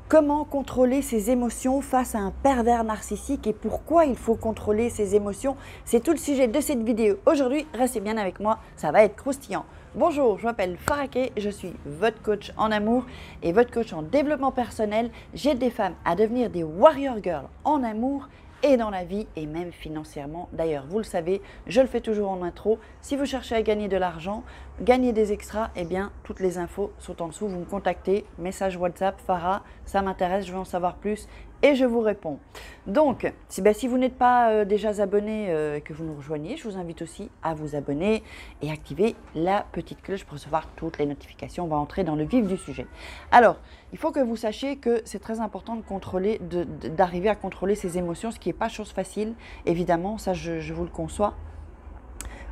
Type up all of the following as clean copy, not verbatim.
Comment contrôler ses émotions face à un pervers narcissique et pourquoi il faut contrôler ses émotions? C'est tout le sujet de cette vidéo. Aujourd'hui, restez bien avec moi, ça va être croustillant. Bonjour, je m'appelle Faraké, je suis votre coach en amour et votre coach en développement personnel. J'aide des femmes à devenir des warrior girls en amour et dans la vie et même financièrement. D'ailleurs, vous le savez, je le fais toujours en intro. Si vous cherchez à gagner de l'argent, gagner des extras, eh bien, toutes les infos sont en dessous. Vous me contactez, message WhatsApp, Farah, ça m'intéresse, je veux en savoir plus et je vous réponds. Donc, si vous n'êtes pas déjà abonné et que vous nous rejoignez, je vous invite aussi à vous abonner et activer la petite cloche pour recevoir toutes les notifications. On va entrer dans le vif du sujet. Alors, il faut que vous sachiez que c'est très important de contrôler, d'arriver à contrôler ses émotions, ce qui n'est pas chose facile, évidemment, ça je vous le conçois,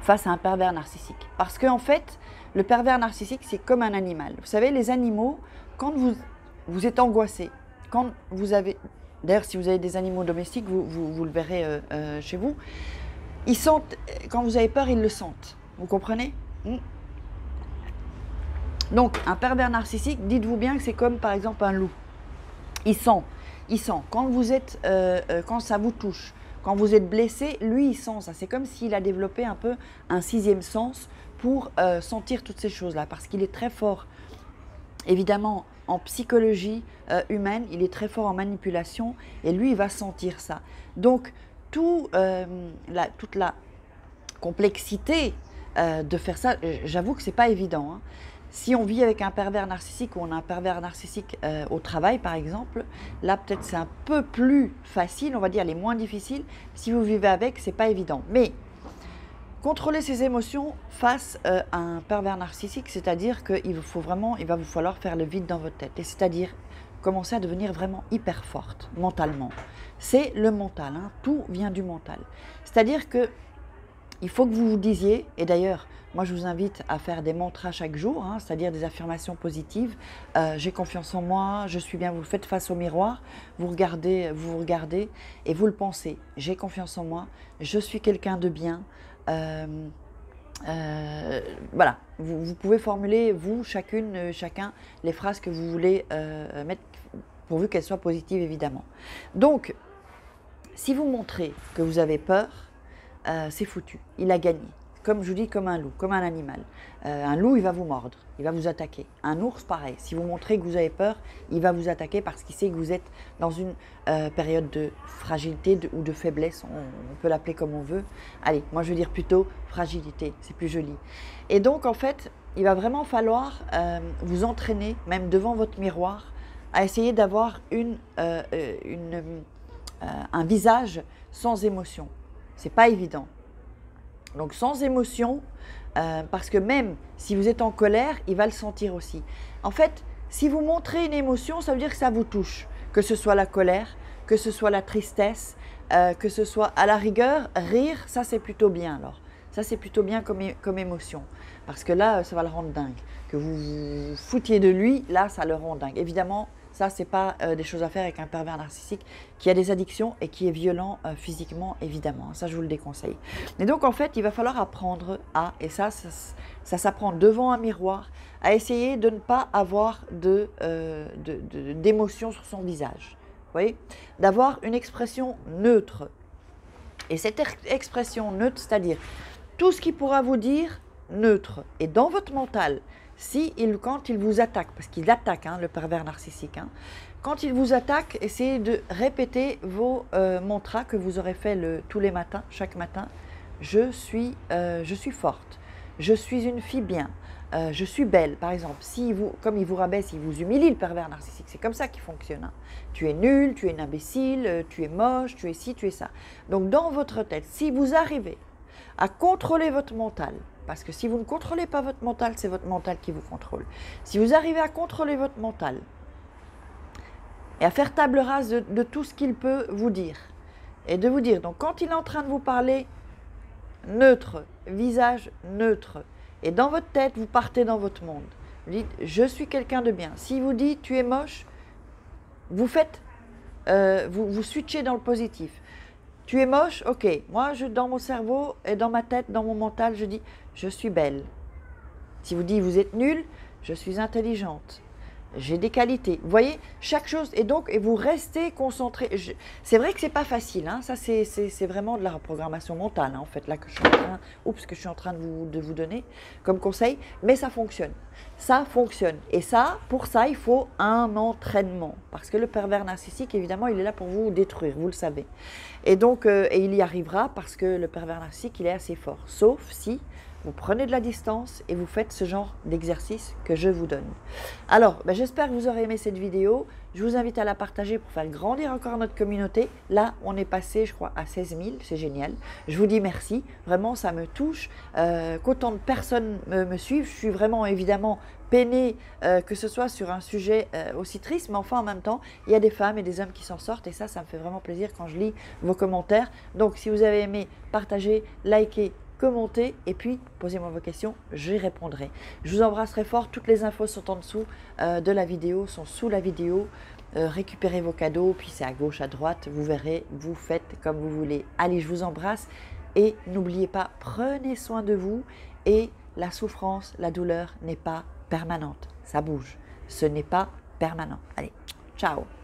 face à un pervers narcissique. Parce qu'en fait, le pervers narcissique, c'est comme un animal. Vous savez, les animaux, quand vous êtes angoissé, quand vous avez... D'ailleurs, si vous avez des animaux domestiques, vous le verrez chez vous, ils sentent, quand vous avez peur, ils le sentent. Vous comprenez ? Donc, un pervers narcissique, dites-vous bien que c'est comme, par exemple, un loup. Il sent. Quand vous êtes, quand ça vous touche, quand vous êtes blessé, lui, il sent ça. C'est comme s'il a développé un peu un sixième sens pour sentir toutes ces choses-là, parce qu'il est très fort, évidemment, en psychologie humaine, il est très fort en manipulation, et lui, il va sentir ça. Donc, toute la complexité de faire ça, j'avoue que ce n'est pas évident, hein. Si on vit avec un pervers narcissique ou on a un pervers narcissique au travail, par exemple, là, peut-être c'est un peu plus facile, on va dire les moins difficiles. Si vous vivez avec, ce n'est pas évident. Mais contrôler ses émotions face à un pervers narcissique, c'est-à-dire qu'il va vous falloir faire le vide dans votre tête. Et c'est-à-dire commencer à devenir vraiment hyper forte mentalement. C'est le mental, hein, tout vient du mental. C'est-à-dire que il faut que vous vous disiez, et d'ailleurs, moi je vous invite à faire des mantras chaque jour, hein, c'est-à-dire des affirmations positives. J'ai confiance en moi, je suis bien, vous le faites face au miroir, vous vous regardez et vous le pensez. J'ai confiance en moi, je suis quelqu'un de bien. Voilà, vous pouvez formuler, vous, chacun, les phrases que vous voulez mettre, pourvu qu'elles soient positives évidemment. Donc, si vous montrez que vous avez peur, c'est foutu, il a gagné. Comme je vous dis, comme un loup, comme un animal. Un loup, il va vous mordre, il va vous attaquer. Un ours, pareil. Si vous montrez que vous avez peur, il va vous attaquer parce qu'il sait que vous êtes dans une période de fragilité ou de faiblesse. On peut l'appeler comme on veut. Allez, moi je veux dire plutôt fragilité, c'est plus joli. Et donc, en fait, il va vraiment falloir vous entraîner, même devant votre miroir, à essayer d'avoir un visage sans émotion. C'est pas évident. Donc sans émotion, parce que même si vous êtes en colère, il va le sentir aussi. En fait, si vous montrez une émotion, ça veut dire que ça vous touche. Que ce soit la colère, que ce soit la tristesse, que ce soit à la rigueur, rire, ça c'est plutôt bien alors. Ça c'est plutôt bien comme émotion. Parce que là, ça va le rendre dingue. Que vous vous foutiez de lui, là ça le rend dingue. Évidemment, ça, ce n'est pas des choses à faire avec un pervers narcissique qui a des addictions et qui est violent physiquement, évidemment. Ça, je vous le déconseille. Et donc, en fait, il va falloir apprendre et ça s'apprend devant un miroir, à essayer de ne pas avoir d'émotion sur son visage. Vous voyez ? D'avoir une expression neutre. Et cette expression neutre, c'est-à-dire tout ce qui pourra vous dire neutre. Et dans votre mental, quand il vous attaque, parce qu'il attaque le pervers narcissique, quand il vous attaque, essayez de répéter vos mantras que vous aurez fait tous les matins, chaque matin. Je suis forte, je suis une fille bien, je suis belle, par exemple. Comme il vous rabaisse, il vous humilie, le pervers narcissique, c'est comme ça qu'il fonctionne. Tu es nul, tu es une imbécile, tu es moche, tu es ci, tu es ça. Donc dans votre tête, si vous arrivez à contrôler votre mental, parce que si vous ne contrôlez pas votre mental, c'est votre mental qui vous contrôle. Si vous arrivez à contrôler votre mental et à faire table rase de tout ce qu'il peut vous dire, et de vous dire, donc quand il est en train de vous parler, neutre, visage neutre, et dans votre tête, vous partez dans votre monde. Vous dites, je suis quelqu'un de bien. S'il vous dit, tu es moche, vous switchez dans le positif. Tu es moche, ok. Moi, dans mon cerveau et dans ma tête, dans mon mental, je dis, je suis belle. Si vous dites, vous êtes nul, je suis intelligente. j'ai des qualités. Vous voyez, chaque chose, et vous restez concentré. C'est vrai que c'est pas facile, hein, ça c'est vraiment de la reprogrammation mentale, hein, en fait, là que je suis en train, que je suis en train de vous donner comme conseil, mais ça fonctionne. Ça fonctionne. Et ça, pour ça, il faut un entraînement. Parce que le pervers narcissique, évidemment, il est là pour vous détruire, vous le savez. Et donc, et il y arrivera parce que le pervers narcissique, il est assez fort. Sauf si vous prenez de la distance et vous faites ce genre d'exercice que je vous donne. Alors, j'espère que vous aurez aimé cette vidéo. Je vous invite à la partager pour faire grandir encore notre communauté. Là, on est passé, je crois, à 16 000. C'est génial. Je vous dis merci. Vraiment, ça me touche qu'autant de personnes me suivent. Je suis vraiment, évidemment, peinée que ce soit sur un sujet aussi triste. Mais enfin, en même temps, il y a des femmes et des hommes qui s'en sortent. Et ça me fait vraiment plaisir quand je lis vos commentaires. Donc, si vous avez aimé, partagez, likez, commentez et puis posez-moi vos questions, j'y répondrai. Je vous embrasserai fort, toutes les infos sont en dessous de la vidéo, sont sous la vidéo. Récupérez vos cadeaux, puis c'est à gauche, à droite, vous verrez, vous faites comme vous voulez. Allez, je vous embrasse et n'oubliez pas, prenez soin de vous et la souffrance, la douleur n'est pas permanente, ça bouge, ce n'est pas permanent. Allez, ciao!